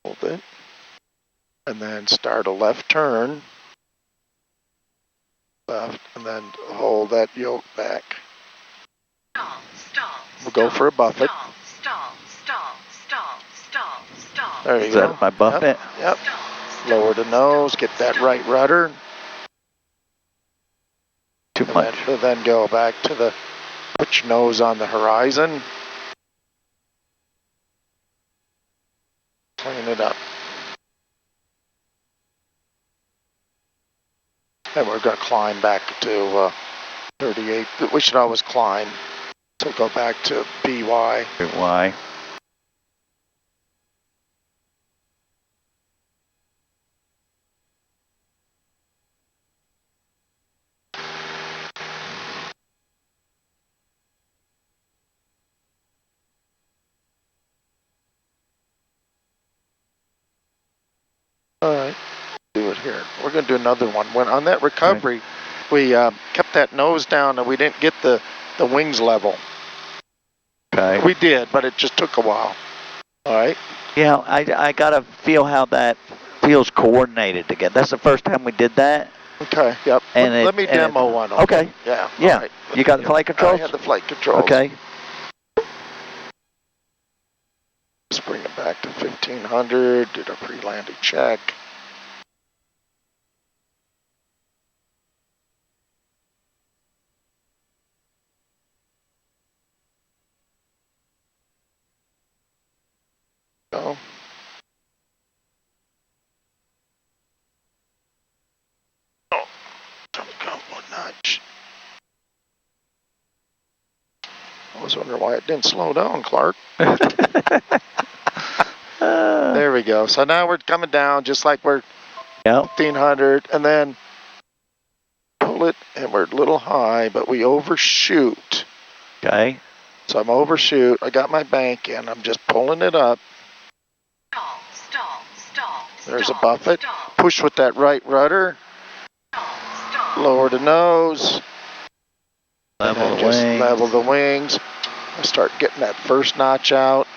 Hold it. And then start a left turn. Left, and then hold that yoke back. Stall. We'll go for a buffet. Stall. There you Is go. that my buffet? Yep. Lower the nose, get that right rudder. Too much. Then go back to the, put your nose on the horizon. Clean it up. And we're going to climb back to 38. We should always climb. So go back to BY. Why? All right, do it here. We're going to do another one. When on that recovery, we kept that nose down and we didn't get the wings level. Okay. We did, but it just took a while. All right. Yeah, I got to feel how that feels coordinated again. That's the first time we did that. Okay, yep. And let me demo one. Okay. Yeah. Yeah. All right. You got the flight controls? I had the flight controls. Okay. Let's bring it back to 1500. Did a pre-landing check. Go. Oh, don't go one notch. I was wondering why it didn't slow down, Clark. There we go. So now we're coming down just like we're 1500, and then pull it, and we're a little high, but we overshoot. Okay. So I'm overshoot. I got my bank in. I'm just pulling it up. Stall. There's a buffet. Push with that right rudder. Lower the nose. Level the just wings. level the wings. I start getting that first notch out.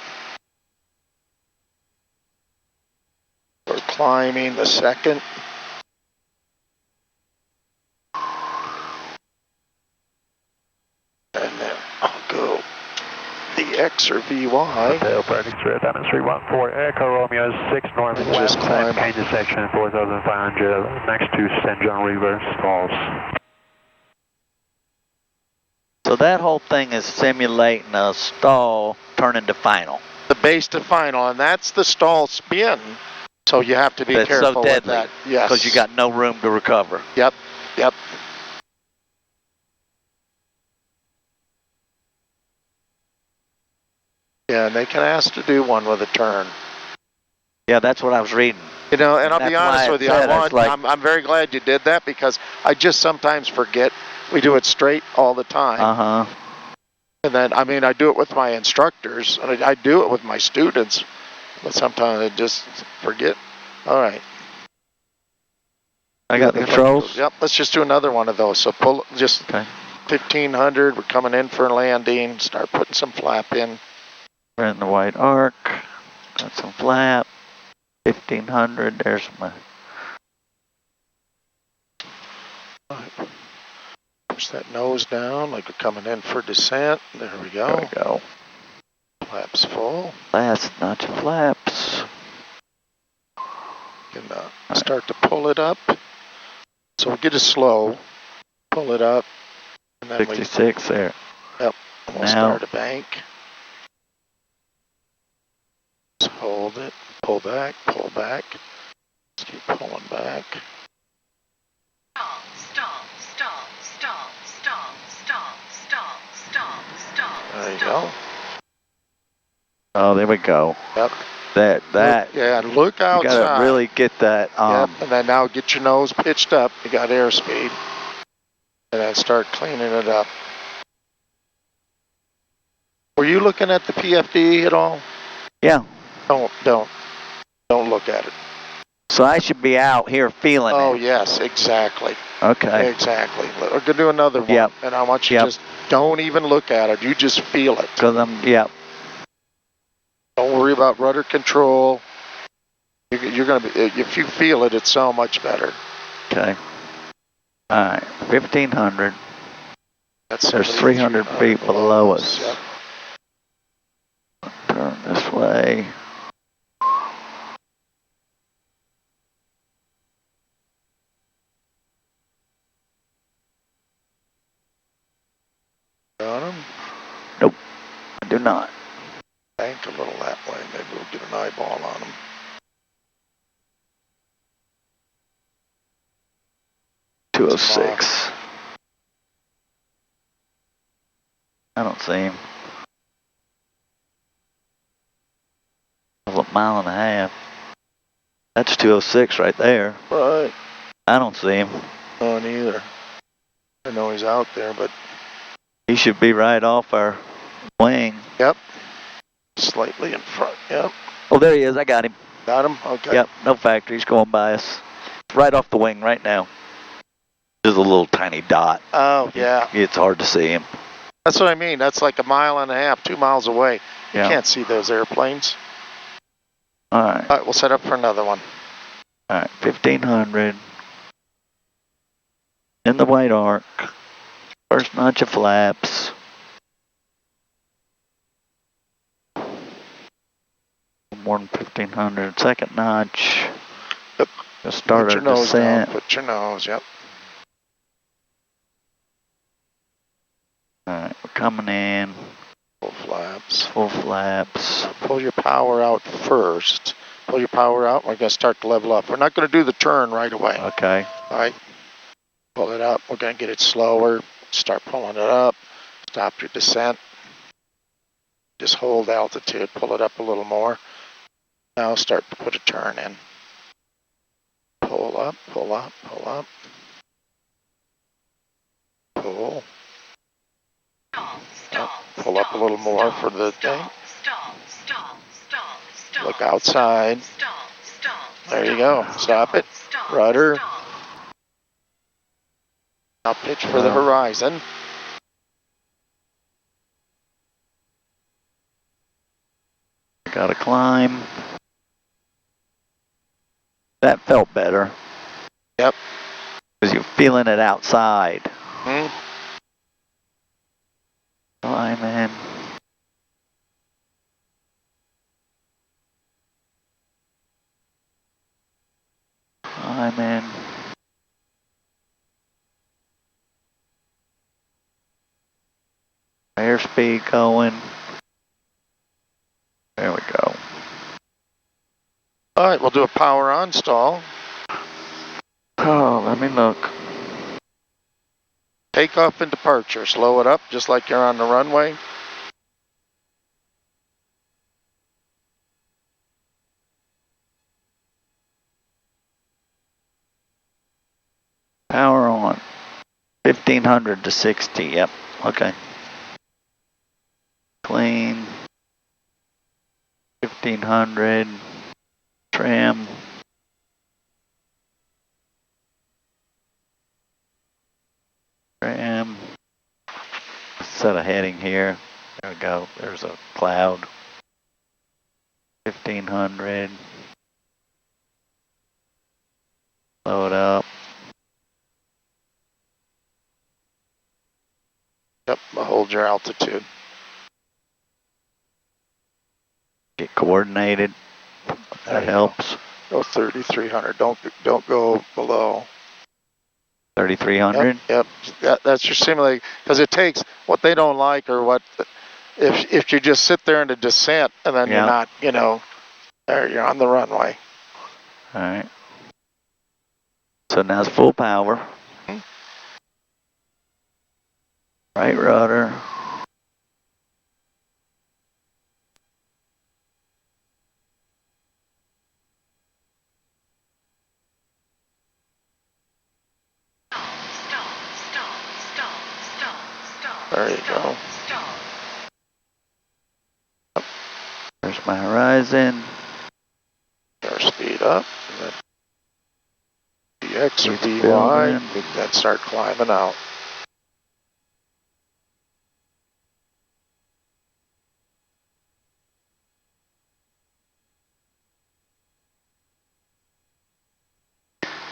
We're climbing the second. And then I'll go the X or VY. Hotel Party Straight, Diamond 314, Echo Romeo 6 northwest, Just climb. Kansas section 4500, next to St. John River, stalls. So that whole thing is simulating a stall turning to final. The base to final, and that's the stall spin. So you have to be careful so deadly, with that. Yes. Because you got no room to recover. Yep. Yeah, and they can ask to do one with a turn. Yeah, that's what I was reading. You know, and I'll be honest with you, I'm very glad you did that because I just sometimes forget. We do it straight all the time. Uh-huh. And then, I mean, I do it with my instructors, and I do it with my students, but sometimes I just forget. All right. I got the controls? Yep, let's just do another one of those. So pull, just 1500, we're coming in for a landing, start putting some flap in. We're in the white arc, got some flap, 1500, there's my... Push that nose down like we're coming in for descent. There we go. There we go. Flaps full. Last notch of flaps. You can start to pull it up. So we'll get it slow, pull it up. And then 66 there. Yep, we'll start a bank. Just hold it, pull back, Just keep pulling back. There you go. Oh, there we go. Yep. Yeah, look outside. You gotta really get that. Yep, and then now get your nose pitched up. You got airspeed. And then start cleaning it up. Were you looking at the PFD at all? Yeah. Don't look at it. So I should be out here feeling it. Oh, yes, exactly. Okay. Exactly. We're going to do another one. Yep. And I want you to just don't even look at it. You just feel it. Because Don't worry about rudder control. you're gonna be, if you feel it, it's so much better. Okay. All right, 1,500. That's There's 300 feet below us. Yep. Turn this way. Got him? Nope, I do not. Bank a little that way. Maybe we'll get an eyeball on him. It's 206. I don't see him. A mile and a half. That's 206 right there. Right. I don't see him. No, neither. I know he's out there, but He should be right off our wing. yep. Slightly in front. Yep. Oh, there he is. I got him. Got him? Okay. Yep, no factor. He's going by us. Right off the wing right now. Just a little tiny dot. Oh, yeah. It's hard to see him. That's what I mean. That's like a mile and a half, 2 miles away. You Yeah. can't see those airplanes. All right. All right, we'll set up for another one. All right, 1,500. In the white arc. First notch of flaps. More than 1,500. Second notch. Yep. Just start Put our your nose down. descent. Put your nose, yep. All right, we're coming in. Full flaps. Full flaps. Pull your power out first. Pull your power out. We're going to start to level up. We're not going to do the turn right away. Okay. All right. Pull it up. We're going to get it slower. Start pulling it up. Stop your descent. Just hold altitude. Pull it up a little more. Now start to put a turn in. Pull up, pull up, pull up. Pull. Pull up a little more for the thing. Look outside. There you go. Stop it. Rudder. Now pitch for the horizon. Gotta climb. That felt better. Yep. Because you're feeling it outside. Climbing. Climbing. Airspeed going. There we go. All right, we'll do a power on stall. Oh, let me look. Takeoff and departure. Slow it up just like you're on the runway. Power on. 1,500 to 60. Yep. Okay. Clean. 1,500. Trim. Trim. Set a heading here. There we go. There's a cloud. 1,500. Load up. Yep, hold your altitude. Get coordinated. That helps. Go 3,300. Don't go below. 3,300. Yep. That's your simulator, because it takes what they don't like, or what if you just sit there in a descent and then you're not, there you're on the runway. All right. So now it's full power. Right rudder. There you go. There's my horizon. Airspeed up. And then VX or It's VY. building. We can then start climbing out.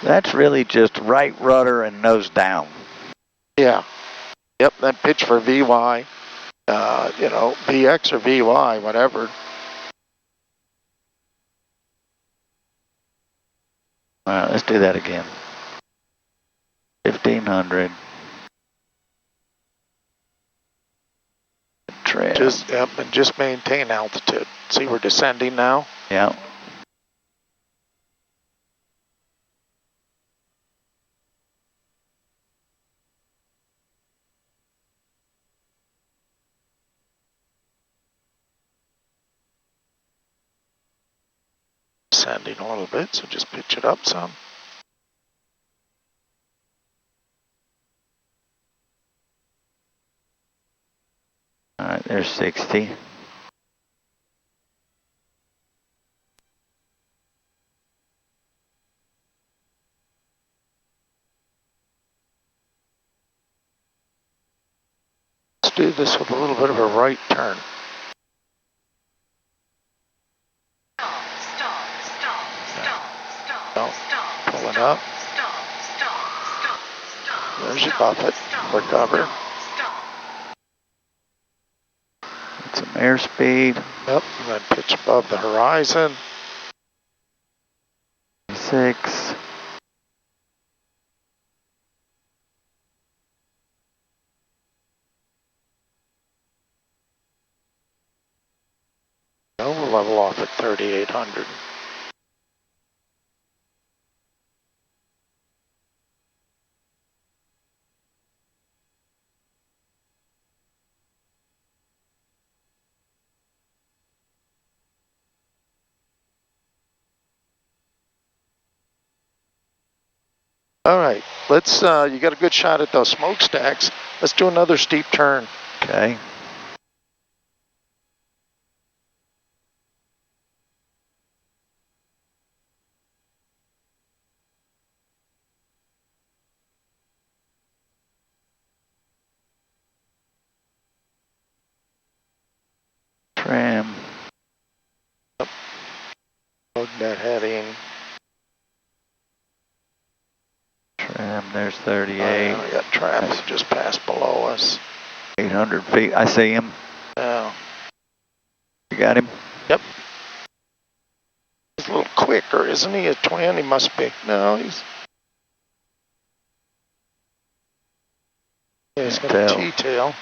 That's really just right rudder and nose down. Yeah. Yep, then pitch for VY. You know, VX or VY, whatever. All right, let's do that again. 1500. Trim. Yep, and just maintain altitude. See, we're descending now. Yeah. Descending a little bit, so just pitch it up some. All right, there's 60. Let's do this with a little bit of a right turn. Pull it up. There's your buffet. Recover. Get some airspeed. Yep, and then pitch above the horizon. 6. We'll level off at 3,800. All right, let's, you got a good shot at those smokestacks. Let's do another steep turn. Okay. Trim. Load that heading. Trim, there's 38. We got traffic just passed below us. 800 feet. I see him. Yeah. You got him? Yep. He's a little quicker, isn't he? A twin? He must be. No, he's. Yeah, he's got a T-tail.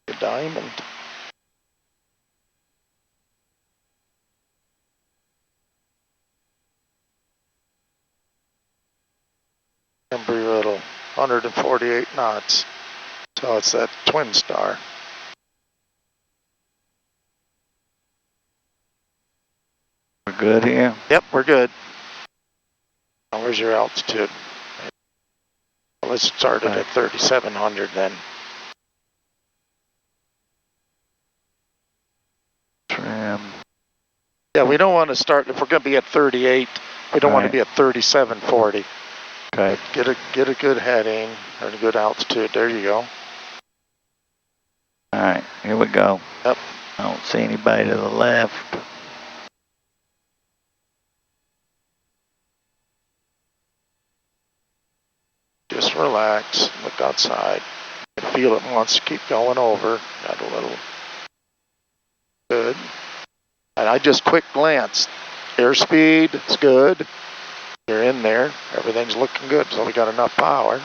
A diamond. Embry Riddle, 148 knots. So it's that twin star. We're good here? Yep, we're good. Now, where's your altitude? Let's start it at 3,700 then. Trim. Yeah, we don't want to start, if we're going to be at 38, we don't want to be at 3740. Okay. Get a good heading and a good altitude. There you go. All right, here we go. Yep. I don't see anybody to the left. Just relax, look outside. I feel it wants to keep going over. Got a little good. And I just quick glanced. Airspeed is good. You're in there. Everything's looking good, so we got enough power.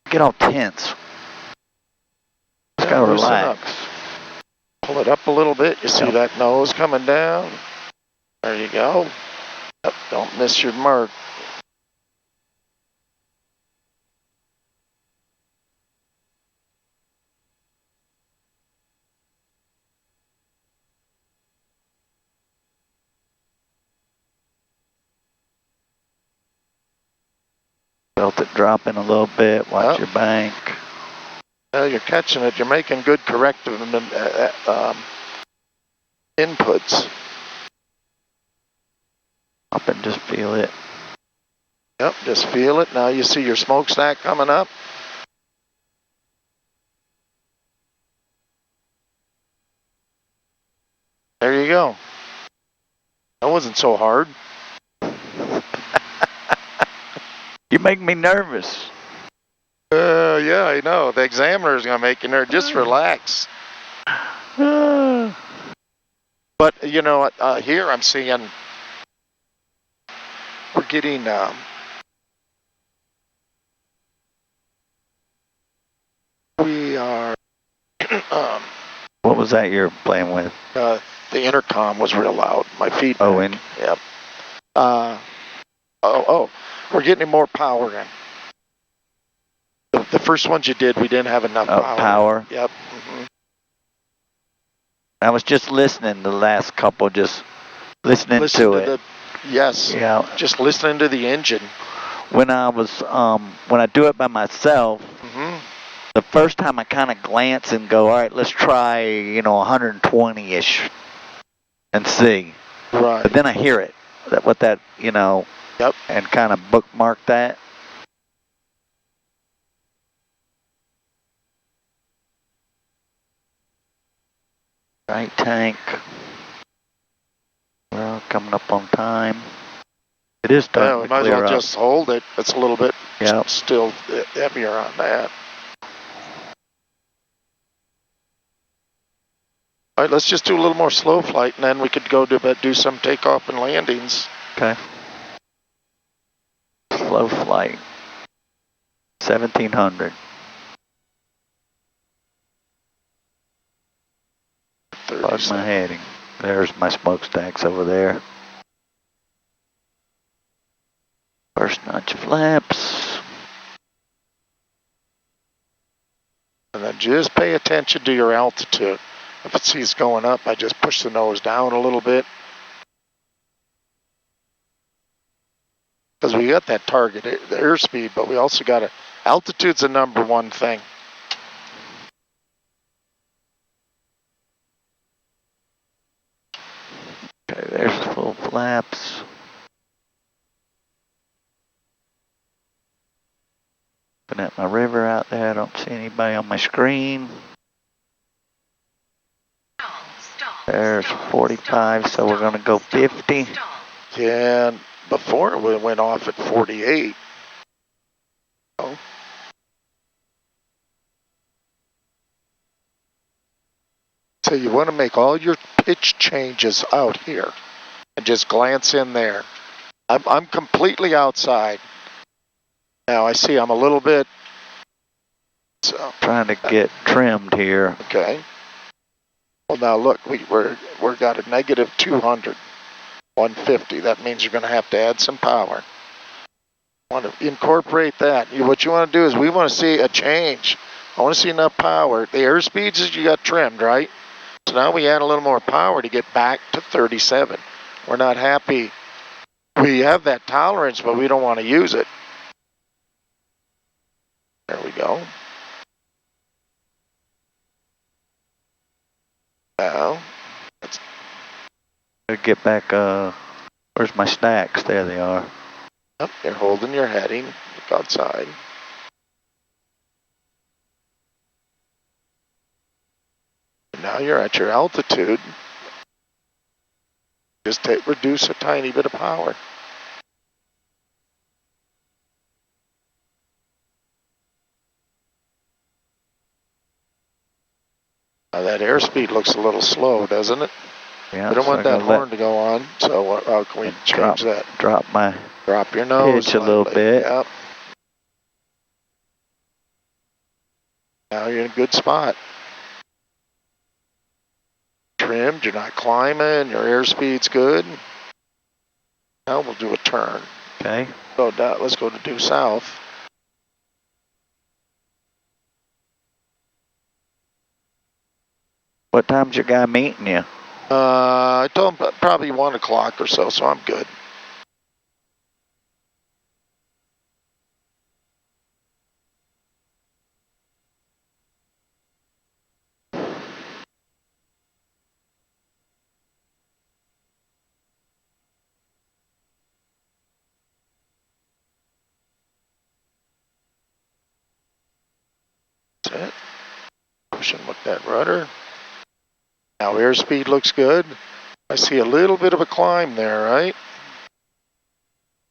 Get all tense. Just Yeah, gotta loosen relax. up. Pull it up a little bit. You see that nose coming down? There you go. Yep, don't miss your mark. Felt it dropping a little bit. Watch your bank. Well, you're catching it. You're making good corrective inputs. Up and just feel it. Yep, just feel it. Now you see your smokestack coming up. There you go. That wasn't so hard. You make me nervous. Yeah, I know. The examiner's gonna make you nervous. Just relax. But you know what? Here I'm seeing we're getting we are What was that you're playing with? the intercom was real loud. My feedback. Oh, and Yep. We're getting more power in. The first ones you did, we didn't have enough power. power. Yep. I was just listening the last couple, just listening Listen to it. Yes. Yeah. Just listening to the engine. When I was when I do it by myself, the first time I kind of glance and go, all right, let's try 120-ish and see. Right. But then I hear it, Yep. and kind of bookmark that. Right tank. Well, coming up on time. It is starting we to might as clear well up. just hold it. It's a little bit Yep. still heavier on that. All right, let's just do a little more slow flight, and then we could go do some takeoff and landings. Okay. Slow flight. 1700. Plug my heading. There's my smokestacks over there. First notch flaps. And then just pay attention to your altitude. If it sees going up, I just push the nose down a little bit. Because we got that target, the airspeed, but we also got altitude's the number one thing. Okay, there's the full flaps. Looking at my river out there, I don't see anybody on my screen. There's 45, so we're gonna go 50. Yeah, before we went off at 48. So you want to make all your pitch changes out here and just glance in there. I'm completely outside. Now I see I'm a little bit. So Trying to get trimmed here. okay. Well, now look, we're got a negative 200, 150. That means you're going to have to add some power. Want to incorporate that. What you want to do is we want to see a change. I want to see enough power. The airspeeds you got trimmed, right? So now we add a little more power to get back to 37. We're not happy. We have that tolerance, but we don't want to use it. There we go. Now, let's Get back, where's my stacks? There they are. Yep, you're holding your heading. Look outside. Now you're at your altitude. Just reduce a tiny bit of power. Now that airspeed looks a little slow, doesn't it? Yeah, We don't want that horn to go on, so how can we change that? Drop your nose pitch a little bit. Yep. Now you're in a good spot. Trimmed, you're not climbing, your airspeed's good. Now we'll do a turn. Okay. So let's go to due south. What time's your guy meeting you? I told him probably 1 o'clock or so I'm good. Pushing with that rudder. Now airspeed looks good. I see a little bit of a climb there, right?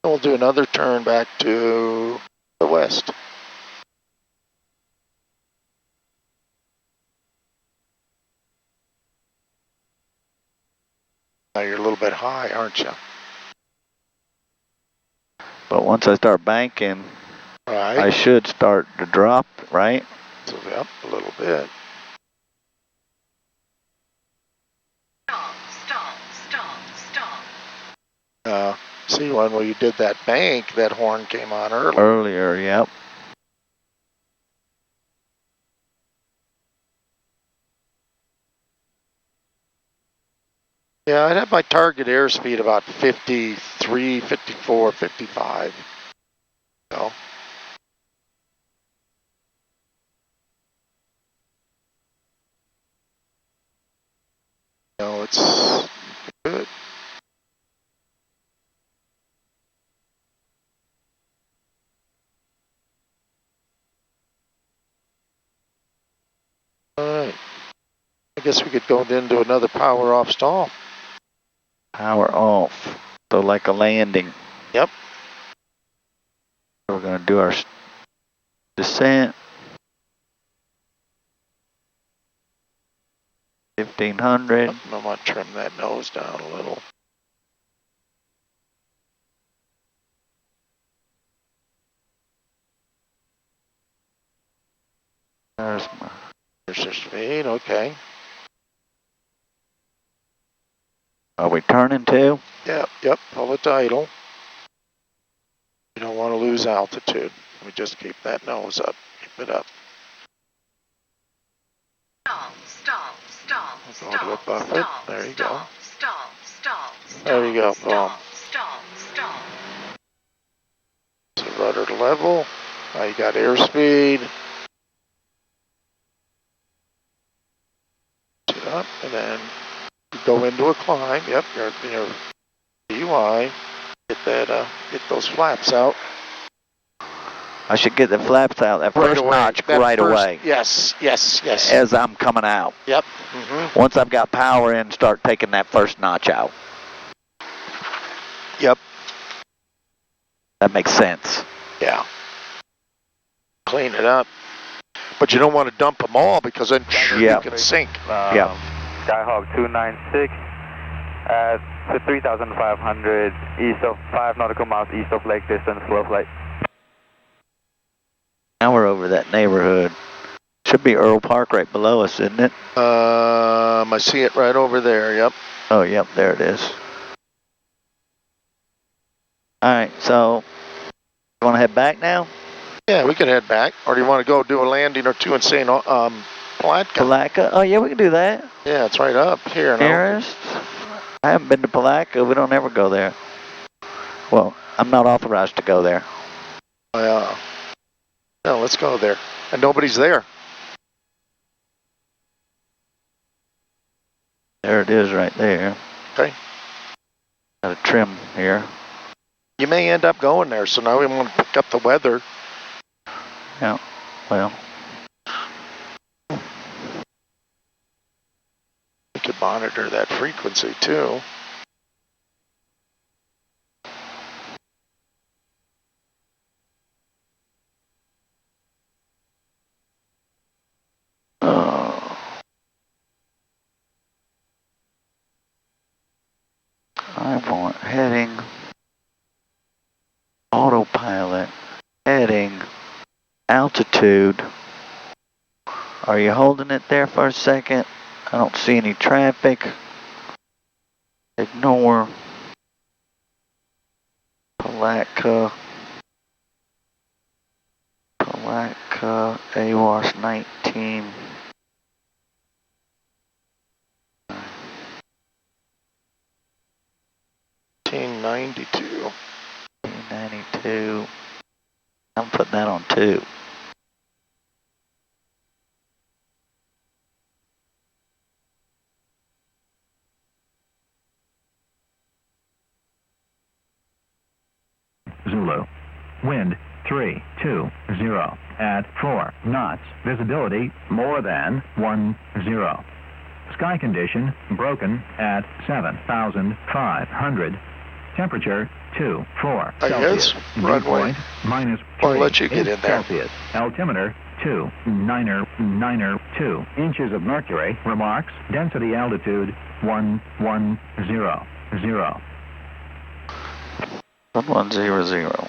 And we'll do another turn back to the west. Now you're a little bit high, aren't you? But once I start banking, Right. I should start to drop, right? So up a little bit. See, when you did that bank, that horn came on early. Earlier, yep. Yeah, I'd have my target airspeed about 53, 54, 55. So. No, it's good. All right. I guess we could go into another power off stall. Power off. So like a landing. Yep. We're going to do our descent. 1500. Yep, I'm going to trim that nose down a little. There's my... There's your speed, okay. Are we turning to? Yep, pull it to idle. You don't want to lose altitude. We just keep that nose up, keep it up. Stall, Go to a buffet, there you go. stall. There you go, boom. Stall. So rudder to level. Now you got airspeed. Sit up, and then you go into a climb. Yep, you're in your DUI. Get those flaps out. I should get the flaps out, that first notch right away. Yes. As I'm coming out. Yep. Once I've got power in, start taking that first notch out. Yep. That makes sense. Yeah. Clean it up. But you don't want to dump them all because then you can sink. Yeah. Skyhawk 296 at 3,500 east of 5 nautical miles east of lake distance, slow flight. Now we're over that neighborhood. Should be Earl Park right below us, isn't it? I see it right over there, yep. Oh, yep, there it is. Alright, so, you want to head back now? Yeah, we can head back. Or do you want to go do a landing or two in St. Palatka? Palatka? Oh, yeah, we can do that. Yeah, it's right up here. Nearest? I haven't been to Palatka. We don't ever go there. Well, I'm not authorized to go there. No, let's go there. And nobody's there. There it is right there. Okay. Got a trim here. You may end up going there, so now we want to pick up the weather. Yeah, well. We could monitor that frequency too. I want heading, autopilot, heading, altitude. Are you holding it there for a second? I don't see any traffic. Ignore. Palatka, AWAS 19. 1892. 1892. I'm putting that on 2. Zulu. Wind 320 at 4 knots. Visibility more than 10. Sky condition broken at 7,500. Temperature 24 I Celsius. guess, Dew runway. point minus I'll 3 let you get in there. Celsius. Altimeter 2 inches of mercury. Remarks density altitude 110. 1100.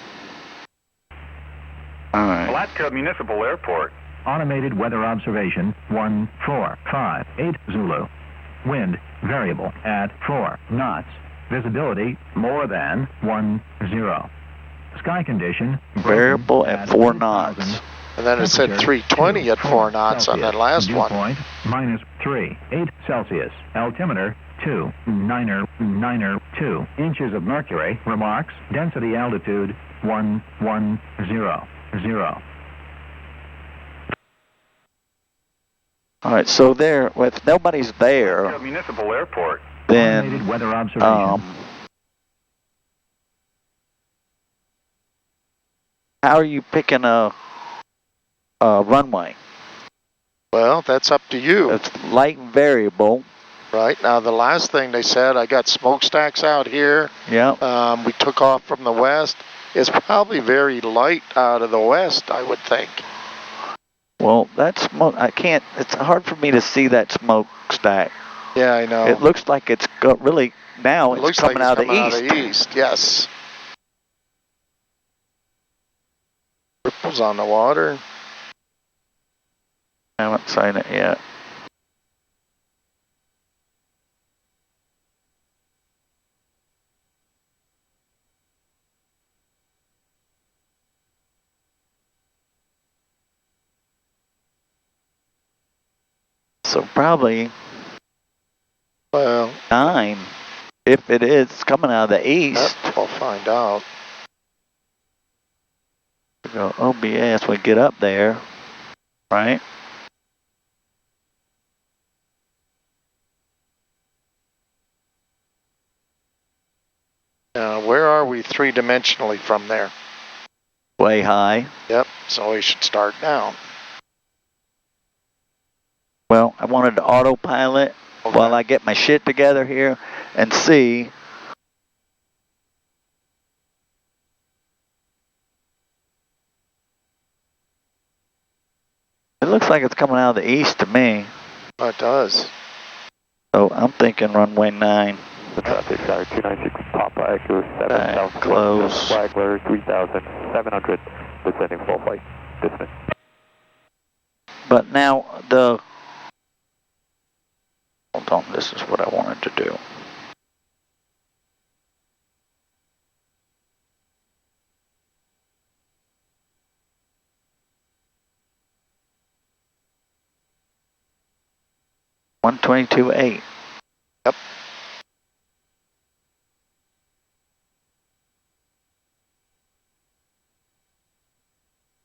All right. Alaska Municipal Airport. Automated weather observation 1458 Zulu. Wind variable at 4 knots. Visibility more than 10. Sky condition Variable at 4 knots. And then it said 320 at 4 knots on that last Dew one. point minus 3.8 Celsius. Altimeter 2 inches of mercury. Remarks density altitude 110. All right, so there, if nobody's there, Municipal Airport. then Automated weather observation. how are you picking a runway? Well, that's up to you. It's light and variable. Right, now the last thing they said, I got smokestacks out here. Yeah. We took off from the west. It's probably very light out of the west, I would think. Well, that smoke, I can't, it's hard for me to see that smokestack. Yeah, I know. It looks like it's got really, now It it's looks coming like out it's of the coming east. out of the east, yes. Ripples on the water. I haven't seen it yet. So probably Well, 9, if it is coming out of the east. I'll find out. We go OBS, we get up there, right? Where are we three-dimensionally from there? Way high. Yep, so we should start down. Well, I wanted to autopilot Okay. while I get my shit together here and see. It looks like it's coming out of the east to me. Oh, it does. So I'm thinking runway 9. The traffic, sorry, 296 Papa Echo 7 Back, South close. Flagler 3700, descending full flight, dismiss. But now hold on, this is what I wanted to do. $122.8. Yep.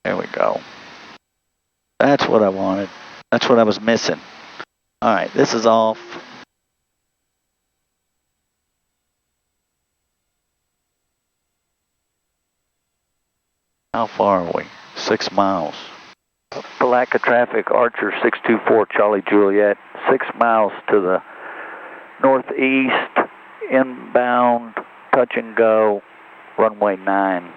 There we go. That's what I wanted. That's what I was missing. All right, this is off. How far are we? 6 miles. For lack of traffic, Archer 624 Charlie Juliet, 6 miles to the northeast, inbound, touch and go, runway 9.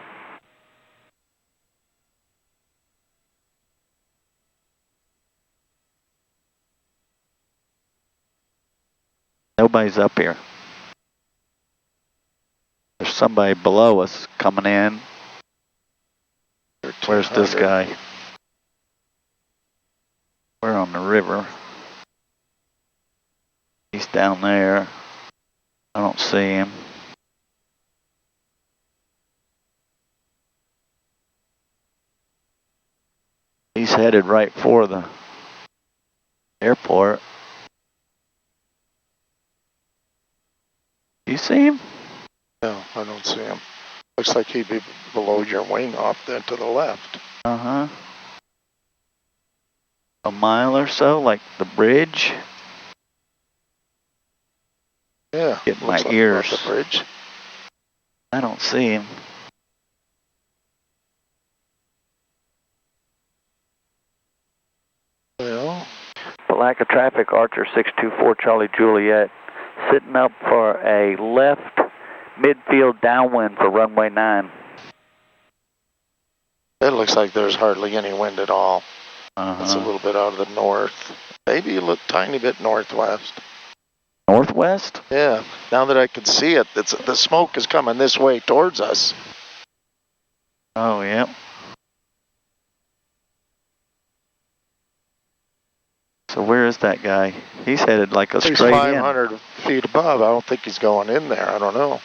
Nobody's up here. There's somebody below us coming in. Where's this guy? We're on the river. He's down there. I don't see him. He's headed right for the airport. You see him? No, I don't see him. Looks like he'd be below your wing off then to the left. Uh-huh. A mile or so, like the bridge. Yeah, Get my looks like ears. above the bridge. I don't see him. Well, For lack of traffic, Archer 624 Charlie Juliet, sitting up for a left midfield downwind for runway 9. It looks like there's hardly any wind at all. It's a Uh-huh. little bit out of the north. Maybe a little tiny bit northwest. Northwest? Yeah, now that I can see it, the smoke is coming this way towards us. Oh, yep. So where is that guy? He's headed like a He's straight 500 feet above. I don't think he's going in there. I don't know. in.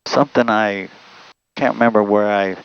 Something I can't remember where I